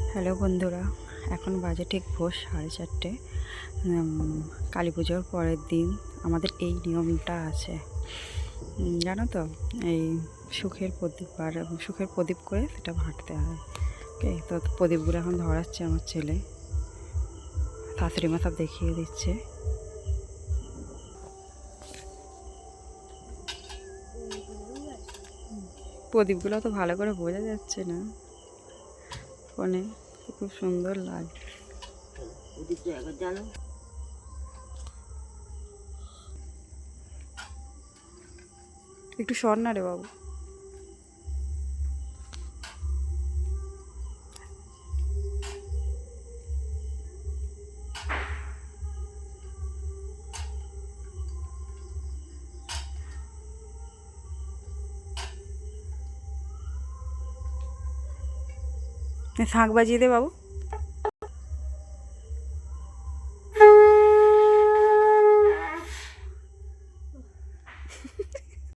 Hello বন্ধুরা, এখন বাজে ঠিক ভোর 4:30। কালী পুজোর পরের দিন আমাদের এই নিয়মটা আছে, জানো তো। এই সুখের প্রদীপ করে সেটা ভাঁটতে হয়। ওকে, তো প্রদীপগুলো এখন ধরাচ্ছে আমার ছেলে, শাশুড়ি মা সব দেখিয়ে দিচ্ছে। প্রদীপগুলো তো ভালো করে বোঝা যাচ্ছে না ফোনে, খুব সুন্দর লাগে। একটু সর না রে বাবু। শাঁখ বাজিয়ে দে বাবু।